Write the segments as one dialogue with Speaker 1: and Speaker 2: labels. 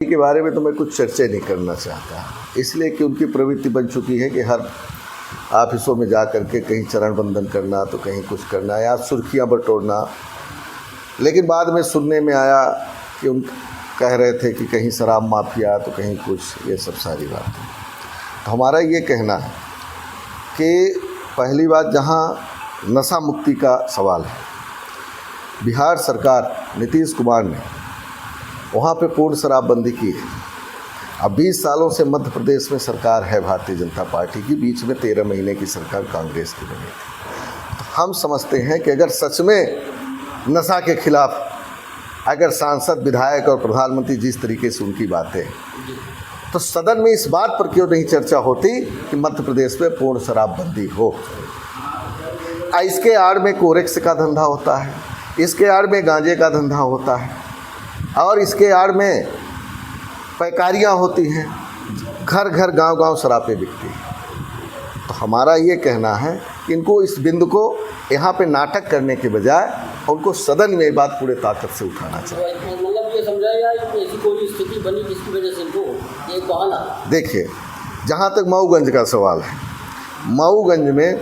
Speaker 1: के बारे में तो मैं कुछ चर्चा नहीं करना चाहता, इसलिए कि उनकी प्रवृत्ति बन चुकी है कि हर ऑफिसों में जा कर के कहीं चरण बंदन करना तो कहीं कुछ करना या सुर्खियां बटोरना। लेकिन बाद में सुनने में आया कि उन कह रहे थे कि कहीं शराब माफिया तो कहीं कुछ, ये सब सारी बातें। तो हमारा ये कहना है कि पहली बात, जहाँ नशा मुक्ति का सवाल है, बिहार सरकार नीतीश कुमार ने वहाँ पे पूर्ण शराबबंदी की है। अब 20 सालों से मध्य प्रदेश में सरकार है भारतीय जनता पार्टी की, बीच में 13 महीने की सरकार कांग्रेस की बनी थी। तो हम समझते हैं कि अगर सच में नशा के खिलाफ अगर सांसद, विधायक और प्रधानमंत्री जिस तरीके से उनकी बातें, तो सदन में इस बात पर क्यों नहीं चर्चा होती कि मध्य प्रदेश में पूर्ण शराबबंदी हो। इसके आड़ में कोरेक्स का धंधा होता है, इसके आड़ में गांजे का धंधा होता है और इसके आड़ में पैकारियाँ होती हैं, घर घर गांव गांव शराबें बिकती हैं। तो हमारा ये कहना है कि इनको इस बिंदु को यहाँ पे नाटक करने के बजाय उनको सदन में बात पूरे ताकत से उठाना चाहिए।
Speaker 2: मतलब ये समझाया कि ऐसी कोई स्थिति बनी जिसकी वजह से इनको एक बहाना। देखिए,
Speaker 1: जहाँ तक मऊगंज का सवाल है, मऊगंज में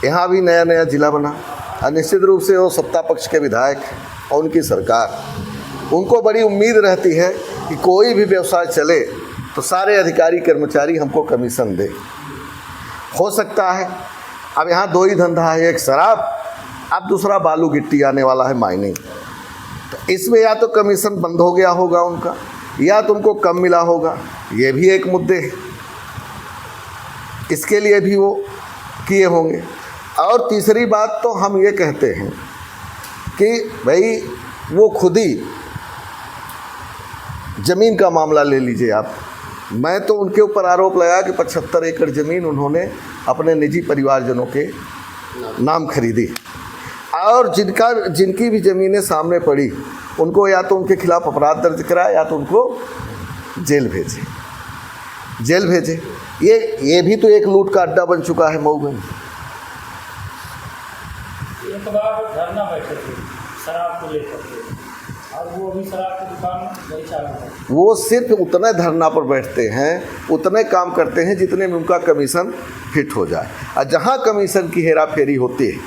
Speaker 1: यहाँ भी नया नया जिला बना और निश्चित रूप से वो सत्ता पक्ष के विधायक और उनकी सरकार, उनको बड़ी उम्मीद रहती है कि कोई भी व्यवसाय चले तो सारे अधिकारी कर्मचारी हमको कमीशन दे। हो सकता है अब यहाँ दो ही धंधा है, एक शराब, अब दूसरा बालू गिट्टी आने वाला है माइनिंग। तो इसमें या तो कमीशन बंद हो गया होगा उनका या तुमको कम मिला होगा, ये भी एक मुद्दे है, इसके लिए भी वो किए होंगे। और तीसरी बात तो हम ये कहते हैं कि भाई वो खुद ही, ज़मीन का मामला ले लीजिए आप, मैं तो उनके ऊपर आरोप लगाया कि 75 एकड़ ज़मीन उन्होंने अपने निजी परिवारजनों के नाम खरीदी और जिनकी भी ज़मीनें सामने पड़ी उनको या तो उनके खिलाफ अपराध दर्ज कराया या तो उनको जेल भेजे। ये भी तो एक लूट का अड्डा बन चुका है मऊगंज।
Speaker 3: एक बार धरना बैठे थे शराब को लेकर के, और वो अभी शराब की दुकान नहीं चालू है। वो
Speaker 1: सिर्फ उतने धरना पर बैठते हैं, उतने काम करते हैं जितने में उनका कमीशन फिट हो जाए, और जहाँ कमीशन की हेरा फेरी होती है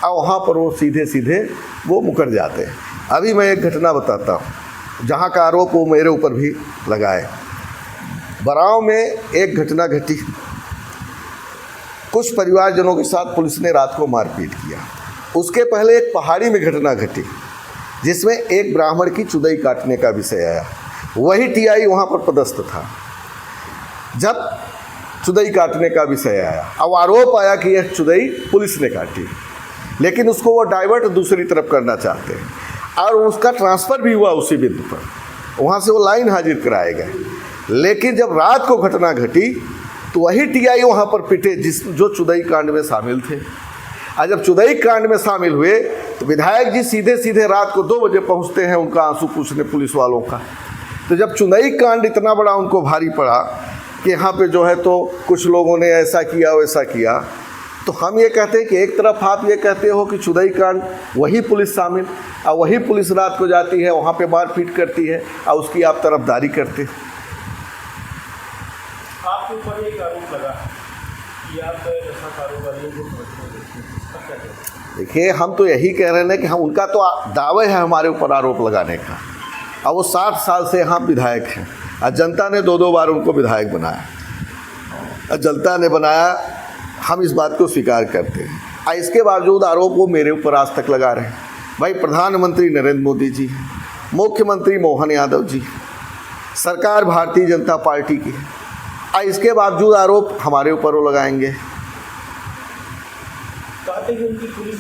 Speaker 1: और वहाँ पर वो सीधे वो मुकर जाते हैं। अभी मैं एक घटना बताता हूँ जहाँ का आरोप वो मेरे ऊपर भी लगाए। बराव में एक घटना घटी, कुछ परिवारजनों के साथ पुलिस ने रात को मारपीट किया। उसके पहले एक पहाड़ी में घटना घटी जिसमें एक ब्राह्मण की चुदई काटने का विषय आया। वही टीआई वहाँ पर पदस्थ था जब चुदई काटने का विषय आया। अब आरोप आया कि यह चुदई पुलिस ने काटी, लेकिन उसको वो डाइवर्ट दूसरी तरफ करना चाहते हैं और उसका ट्रांसफ़र भी हुआ उसी बिंदु पर, वहाँ से वो लाइन हाजिर कराए गए। लेकिन जब रात को घटना घटी तो वही टीआई वहाँ पर पिटे जो चुदई कांड में शामिल थे। और जब चुदई कांड में शामिल हुए तो विधायक जी सीधे रात को 2 बजे पहुँचते हैं उनका आंसू पूछने पुलिस वालों का। तो जब चुदई कांड इतना बड़ा उनको भारी पड़ा कि यहाँ पे जो है तो कुछ लोगों ने ऐसा किया वैसा किया, तो हम ये कहते हैं कि एक तरफ आप ये कहते हो कि चुदई कांड वही पुलिस शामिल, और वही पुलिस रात को जाती है वहाँ पे मारपीट करती है और उसकी आप तरफदारी करते हैं।
Speaker 3: आपके ऊपर एक आरोप लगा कि आप नशा कारोबारियों को समझते हैं।
Speaker 1: देखिए, हम तो यही कह रहे हैं कि हम, उनका तो दावे है हमारे ऊपर आरोप लगाने का, और वो 60 साल से यहाँ विधायक हैं और जनता ने 2 बार उनको विधायक बनाया और जनता ने बनाया, हम इस बात को स्वीकार करते हैं। और इसके बावजूद आरोप वो मेरे ऊपर आज तक लगा रहे हैं। भाई, प्रधानमंत्री नरेंद्र मोदी जी, मुख्यमंत्री मोहन यादव जी, सरकार भारतीय जनता पार्टी की है, और इसके बावजूद आरोप हमारे ऊपर वो लगाएंगे।
Speaker 3: कहते हैं उनकी पुलिस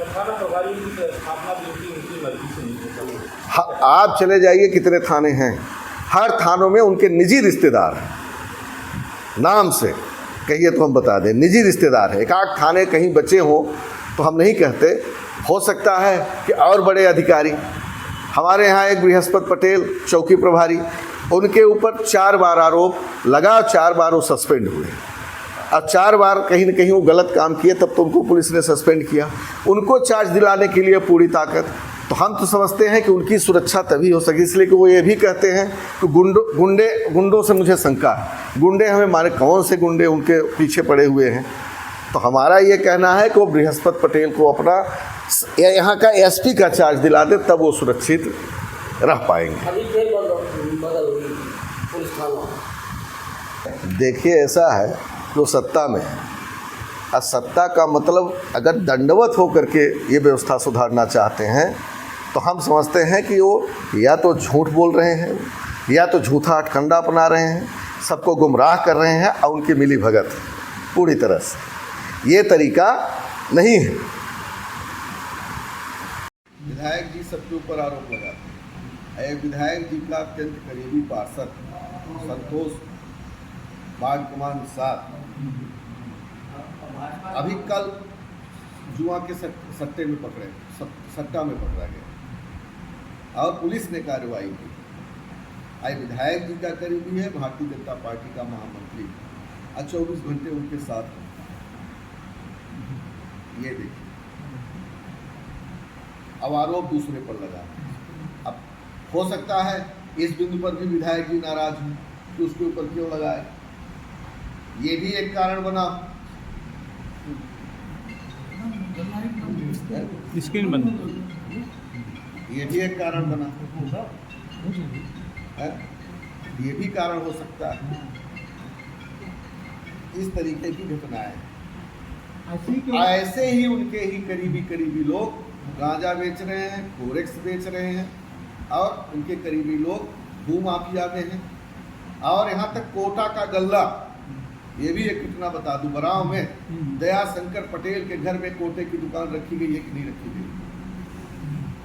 Speaker 3: थाना प्रभारी की स्थापना भी उनकी मर्जी से नहीं है।
Speaker 1: आप चले जाइए कितने थाने हैं, हर थानों में उनके निजी रिश्तेदार हैं, नाम से कहिए तो हम बता दें, निजी रिश्तेदार है। एक आध थाने कहीं बचे हों तो हम नहीं कहते, हो सकता है कि और बड़े अधिकारी। हमारे यहाँ एक बृहस्पति पटेल चौकी प्रभारी, उनके ऊपर 4 बार आरोप लगा, 4 बार वो सस्पेंड हुए। अब 4 बार कहीं न कहीं वो गलत काम किए, तब तो उनको पुलिस ने सस्पेंड किया। उनको चार्ज दिलाने के लिए पूरी ताकत, तो हम तो समझते हैं कि उनकी सुरक्षा तभी हो सके, इसलिए कि वो ये भी कहते हैं कि गुंडों से मुझे शंका है, गुंडे हमें मारे, कौन से गुंडे उनके पीछे पड़े हुए हैं। तो हमारा ये कहना है कि वो बृहस्पति पटेल को अपना यहाँ का एसपी का चार्ज दिला दे, तब वो सुरक्षित रह पाएंगे।
Speaker 2: अभी फिर बदल हुई पुलिस थाना।
Speaker 1: देखिए, ऐसा है जो सत्ता में है, और सत्ता का मतलब अगर दंडवत होकर के ये व्यवस्था सुधारना चाहते हैं तो हम समझते हैं कि वो या तो झूठ बोल रहे हैं, या तो झूठा हथकंडा अपना रहे हैं, सबको गुमराह कर रहे हैं, और उनकी मिली भगत पूरी तरह से ये तरीका नहीं है।
Speaker 4: विधायक जी सबके ऊपर आरोप लगाते हैं। विधायक जी का अत्यंत करीबी पार्षद संतोष बाग कुमार 7 अभी कल जुआ के सट्टा में पकड़ा गया और पुलिस ने कार्रवाई की। आज विधायक जी का करीबी है, भारतीय जनता पार्टी का महामंत्री, आज 24 घंटे उनके साथ हैं। ये देखिए, अब आरोप दूसरे पर लगा। अब हो सकता है इस बिंदु पर भी विधायक जी नाराज हों कि उसके ऊपर क्यों लगाए, ये भी एक कारण बना।
Speaker 3: स्क्रीन बंद,
Speaker 4: ये भी एक कारण बना है, ये भी कारण हो सकता है। इस तरीके की घटनाएं ऐसे ही उनके ही करीबी लोग गांजा बेच रहे हैं, कोरेक्स बेच रहे हैं, और उनके करीबी लोग भूमाफिया में हैं। और यहाँ तक कोटा का गल्ला, ये भी एक घटना बता दूं, बराव में दया शंकर पटेल के घर में कोटे की दुकान रखी गई है कि नहीं रखी गई,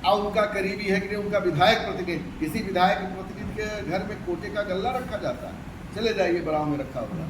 Speaker 4: और उनका करीबी है कि नहीं, उनका विधायक प्रतिनिधि, किसी विधायक प्रतिनिधि के घर में कोटे का गल्ला रखा जाता है, चले जाइए बराव में रखा हुआ।